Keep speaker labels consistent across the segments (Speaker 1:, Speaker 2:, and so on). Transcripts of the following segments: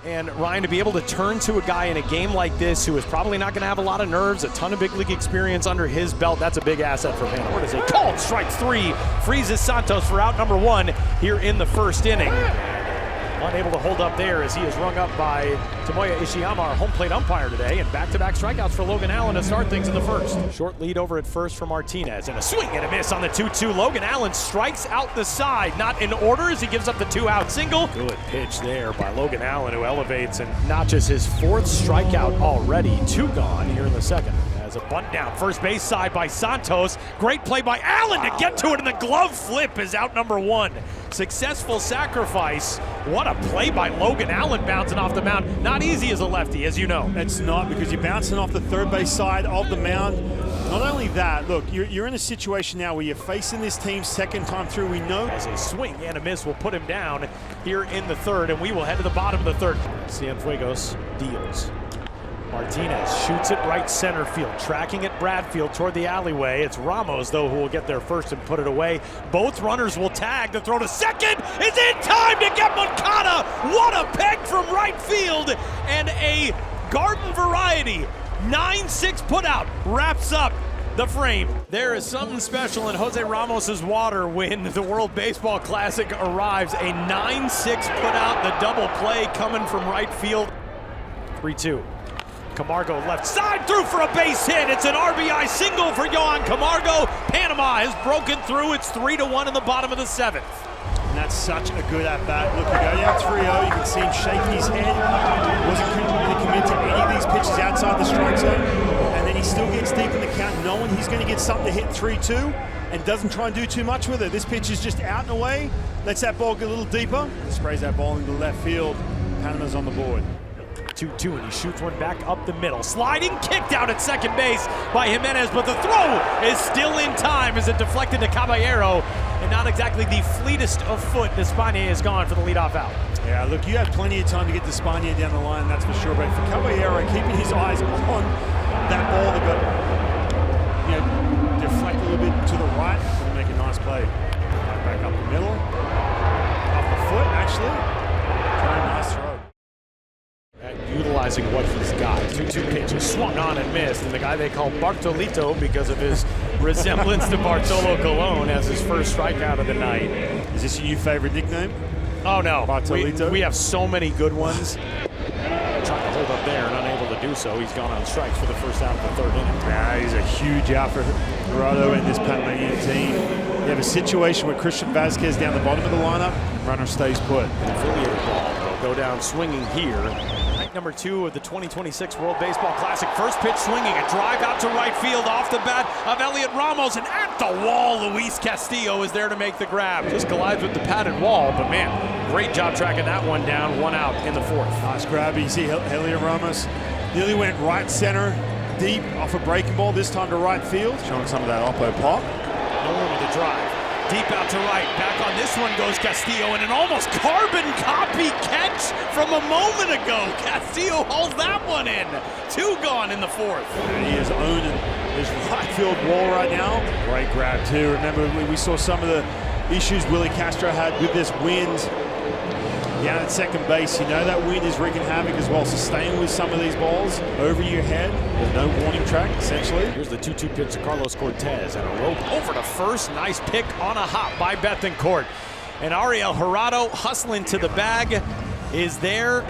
Speaker 1: And Ryan, to be able to turn to a guy in a game like this who is probably not going to have a lot of nerves, a ton of big league experience under his belt, that's a big asset for Panama. What is it? Called strike three, freezes Santos for out number one here in the first inning. Unable to hold up there as he is rung up by Tomoya Ishiyama, our home plate umpire today, and back-to-back strikeouts for Logan Allen to start things in the first. Short lead over at first for Martinez, and a swing and a miss on the 2-2. Logan Allen strikes out the side, not in order as he gives up the two-out single. Good pitch there by Logan Allen, who elevates and notches his fourth strikeout already. Two gone here in the second. As a bunt down first base side by Santos. Great play by Allen to get to it, and the glove flip is out number one. Successful sacrifice. What a play by Logan Allen bouncing off the mound. Not easy as a lefty, as you know.
Speaker 2: It's not, because you're bouncing off the third base side of the mound. Not only that, look, you're in a situation now where you're facing this team second time through. We know
Speaker 1: as a swing and a miss will put him down here in the third, and we will head to the bottom of the third. Cienfuegos deals. Martinez shoots it right center field, tracking it Bradfield toward the alleyway. It's Ramos, though, who will get there first and put it away. Both runners will tag. The throw to second is in time to get Moncada. What a peg from right field, and a garden variety 9-6 putout wraps up the frame. There is something special in Jose Ramos's water when the World Baseball Classic arrives. A 9-6 putout, the double play coming from right field. 3-2. Camargo left side, through for a base hit. It's an RBI single for Yohan Camargo. Panama has broken through. It's 3-1 in the bottom of the seventh.
Speaker 2: And that's such a good at-bat. Look, you go down 3-0, you can see him shaking his head. Wasn't going to commit to any of these pitches outside the strike zone. And then he still gets deep in the count, knowing he's going to get something to hit 3-2, and doesn't try and do too much with it. This pitch is just out and away, lets that ball get a little deeper, sprays that ball into left field. Panama's on the board.
Speaker 1: 2-2, and he shoots one back up the middle. Sliding, kicked out at second base by Jimenez, but the throw is still in time as it deflected to Caballero, and not exactly the fleetest of foot. Despaigne is gone for the leadoff out.
Speaker 2: Yeah, look, you had plenty of time to get Despaigne down the line, that's for sure, but for Caballero, keeping his eyes on that ball that got, deflect a little bit to the right, and make a nice play. Right back up the middle, off the foot, actually. Very nice throw.
Speaker 1: Utilizing what he's got. 2-2 pitches, swung on and missed, and the guy they call Bartolito, because of his resemblance to Bartolo Colon, has his first strikeout of the night.
Speaker 2: Is this your new favorite nickname?
Speaker 1: Oh no,
Speaker 2: Bartolito?
Speaker 1: We have so many good ones. Trying to hold up there and unable to do so. He's gone on strikes for the first out of the third inning.
Speaker 2: Yeah, he's a huge out for Gerardo and this Panamanian team. You have a situation where Christian Vasquez down the bottom of the lineup, runner stays put.
Speaker 1: An affiliated ball will go down swinging here. Number 2 of the 2026 World Baseball Classic. First pitch swinging, a drive out to right field off the bat of Elliot Ramos, and at the wall, Luis Castillo is there to make the grab. Just collides with the padded wall, but man, great job tracking that one down. One out in the fourth.
Speaker 2: Nice grab. You see Elliot Ramos nearly went right center, deep off a breaking ball, this time to right field. Showing some of that oppo pop.
Speaker 1: Nolan with the drive. Deep out to right. Back on this one goes Castillo, and an almost carbon copy catch from a moment ago. Castillo holds that one in. Two gone in the fourth.
Speaker 2: And he is owning his right field wall right now. Great grab too. Remember, we saw some of the issues Willie Castro had with this wind down at second base. You know that wind is wreaking havoc as well, so staying with some of these balls over your head. There's no warning track, essentially.
Speaker 1: Here's the 2-2 pitch to Carlos Cortez, and a rope over to first. Nice pick on a hop by Bethancourt. And Ariel Jurado hustling to the bag is there.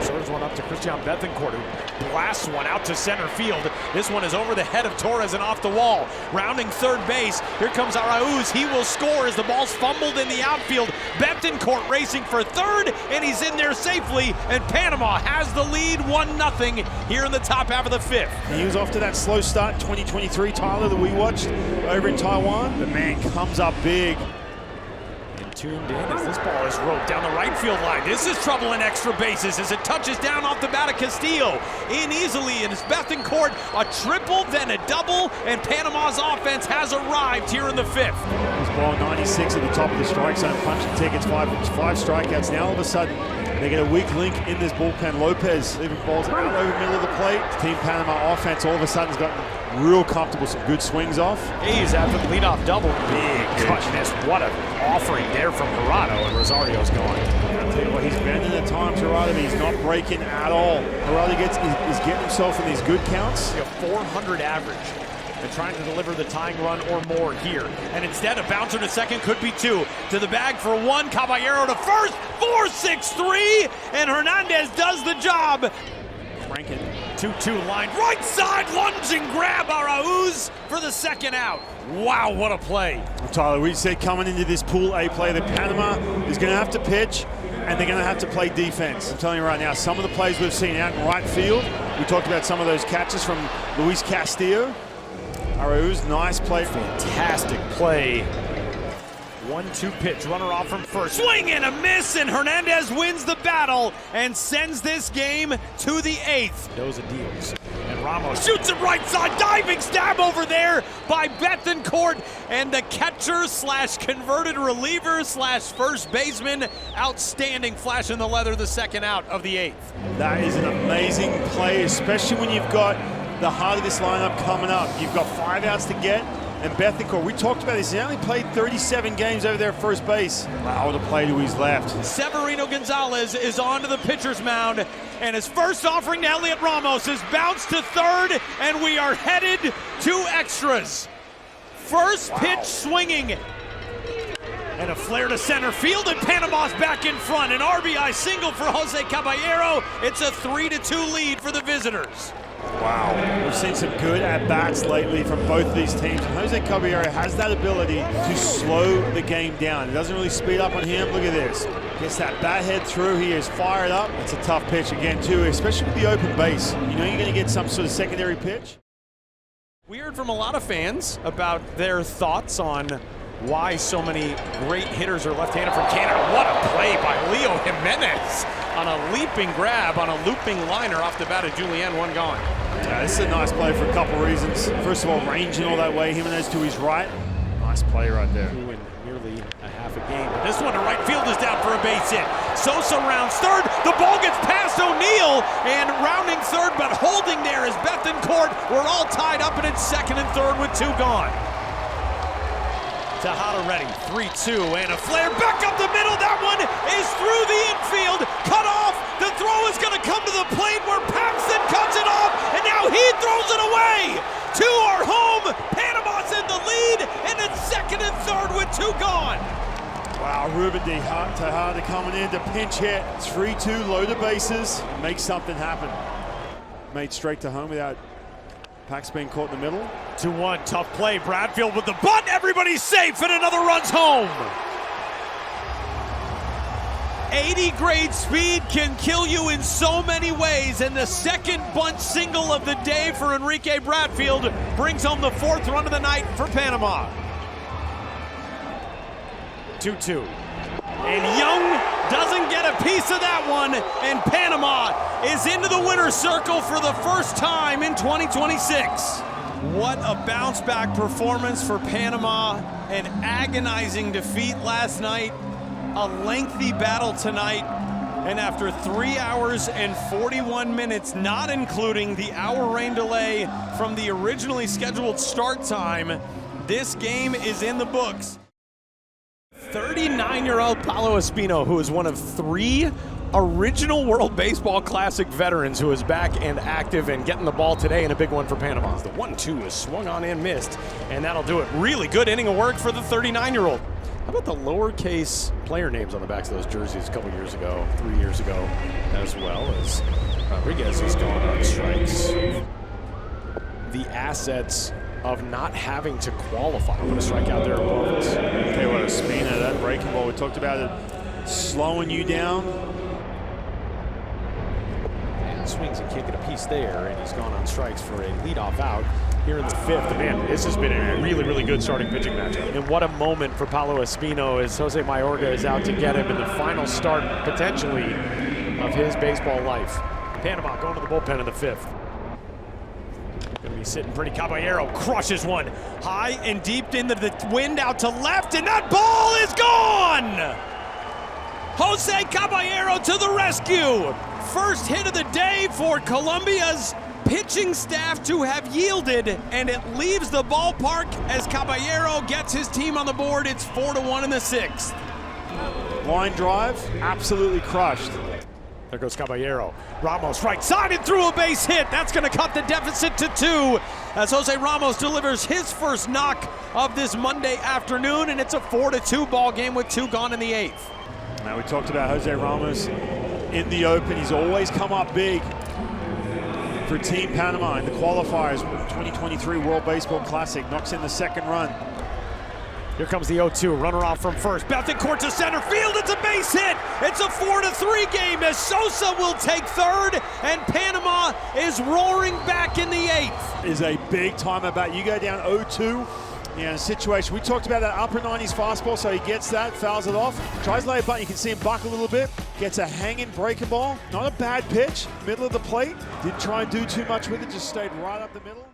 Speaker 1: Serves one up to Christian Bethancourt, who blasts one out to center field. This one is over the head of Torres and off the wall. Rounding third base, here comes Arauz. He will score as the ball's fumbled in the outfield. Bethancourt racing for third, and he's in there safely, and Panama has the lead 1-0 here in the top half of the fifth.
Speaker 2: He was off to that slow start in 2023, Tyler, that we watched over in Taiwan. The man comes up big.
Speaker 1: Tuned in as this ball is roped down the right field line. This is trouble in extra bases as it touches down off the bat of Castillo. In easily, and it's Bethancourt, a triple, then a double, and Panama's offense has arrived here in the fifth.
Speaker 2: This ball 96 at the top of the strike zone, punching tickets, five strikeouts. Now all of a sudden, they get a weak link in this bullpen. Lopez leaving balls out over the middle of the plate. Team Panama offense all of a sudden has gotten real comfortable, some good swings off.
Speaker 1: Hayes after the leadoff double. Big cut miss. What an offering there from Jurado, and Rosario's gone.
Speaker 2: I'll tell you what, he's been lately. He's not breaking at all. Morelli is getting himself in these good counts.
Speaker 1: A 400 average. And trying to deliver the tying run or more here. And instead, a bouncer to second, could be two. To the bag for one, Caballero to first, 4-6-3, and Hernandez does the job.
Speaker 2: Cranking.
Speaker 1: 2-2 line, right side, lunging grab, Arauz for the second out. Wow, what a play.
Speaker 2: Tyler, we said coming into this Pool A play that Panama is going to have to pitch, and they're going to have to play defense. I'm telling you right now, some of the plays we've seen out in right field, we talked about some of those catches from Luis Castillo. Arauz, nice play.
Speaker 1: Fantastic play. 1-2 pitch, runner off from first. Swing and a miss, and Hernandez wins the battle and sends this game to the 8th. Those are deals. And Ramos shoots it right side, diving stab over there by Bethencourt, and the catcher slash converted reliever slash first baseman. Outstanding flash in the leather, the second out of the 8th.
Speaker 2: That is an amazing play, especially when you've got the heart of this lineup coming up. You've got 5 outs to get, and Bethencourt, we talked about this, he only played 37 games over there at first base. Wow, what a play to his left.
Speaker 1: Severino Gonzalez is on to the pitcher's mound, and his first offering to Elliot Ramos is bounced to third, and we are headed to extras. First pitch swinging, and a flare to center field, and Panama's back in front. An RBI single for Jose Caballero. It's a 3-2 lead for the visitors.
Speaker 2: Wow, we've seen some good at-bats lately from both of these teams. And Jose Caballero has that ability to slow the game down. It doesn't really speed up on him. Look at this. Gets that bat head through. He is fired up. It's a tough pitch again, too, especially with the open base. You know you're going to get some sort of secondary pitch.
Speaker 1: We heard from a lot of fans about their thoughts on why so many great hitters are left-handed from Canada. What a play by Leo Jimenez on a leaping grab on a looping liner off the bat of Julian, one gone.
Speaker 2: Yeah, this is a nice play for a couple reasons. First of all, ranging all that way, Jimenez to his right. Nice play right there.
Speaker 1: In nearly a half a game. But this one to right field is down for a base hit. Sosa rounds third. The ball gets past O'Neill, and rounding third, but holding there is Bethencourt. We're all tied up, and it's second and third with 2 gone. Tejada ready, 3-2, and a flare back up the middle. That one is through the infield, cut off. The throw is going to come to the plate where Paxton cuts it off, and now he throws it away. 2 are home. Panama's in the lead, and it's second and third with 2 gone.
Speaker 2: Wow, Ruben Tejada coming in to pinch hit. 3-2, load the bases, make something happen. Made straight to home without Pax being caught in the middle.
Speaker 1: 2-1, tough play. Bradfield with the bunt. Everybody's safe, and another run's home. 80 grade speed can kill you in so many ways, and the second bunt single of the day for Enrique Bradfield brings home the 4th run of the night for Panama. 2-2. And Young doesn't get a piece of that one, and Panama is into the winner's circle for the first time in 2026. What a bounce back performance for Panama. An agonizing defeat last night, a lengthy battle tonight, and after 3 hours and 41 minutes, not including the hour rain delay from the originally scheduled start time, this game is in the books. 39-year-old Paulo Espino, who is one of 3 original World Baseball Classic veterans who is back and active and getting the ball today, in a big one for Panama. The 1-2 is swung on and missed, and that'll do it. Really good inning of work for the 39-year-old. How about the lowercase player names on the backs of those jerseys a couple years ago, 3 years ago, as well as Rodriguez is going on strikes. The assets of not having to qualify. I'm going to strike out there above us.
Speaker 2: Okay, what a Espino, that breaking ball. We talked about it slowing you down.
Speaker 1: And swings and kicking a piece there, and he's gone on strikes for a leadoff out here in the 5th. Man, this has been a really, really good starting pitching matchup. And what a moment for Paulo Espino as Jose Mayorga is out to get him in the final start, potentially, of his baseball life. Panama going to the bullpen in the 5th. Gonna be sitting pretty. Caballero crushes one high and deep into the wind out to left, and that ball is gone! Jose Caballero to the rescue. First hit of the day for Colombia's pitching staff to have yielded, and it leaves the ballpark as Caballero gets his team on the board. It's 4-1 in the 6th.
Speaker 2: Line drive, absolutely crushed.
Speaker 1: There goes Caballero. Ramos right side and through a base hit. That's going to cut the deficit to 2 as Jose Ramos delivers his first knock of this Monday afternoon, and it's a 4-2 ball game with 2 gone in the 8th.
Speaker 2: Now, we talked about Jose Ramos in the Open. He's always come up big for Team Panama in the qualifiers, 2023 World Baseball Classic. Knocks in the second run.
Speaker 1: Here comes the 0-2, runner off from first. Bethencourt to center field, it's a base hit. It's a 4-3 game as Sosa will take third, and Panama is roaring back in the 8th.
Speaker 2: Is a big time at bat. You go down 0-2 in a situation. We talked about that upper 90s fastball, so he gets that, fouls it off. Tries to lay a bunt, you can see him buck a little bit. Gets a hanging breaking ball. Not a bad pitch, middle of the plate. Didn't try and do too much with it, just stayed right up the middle.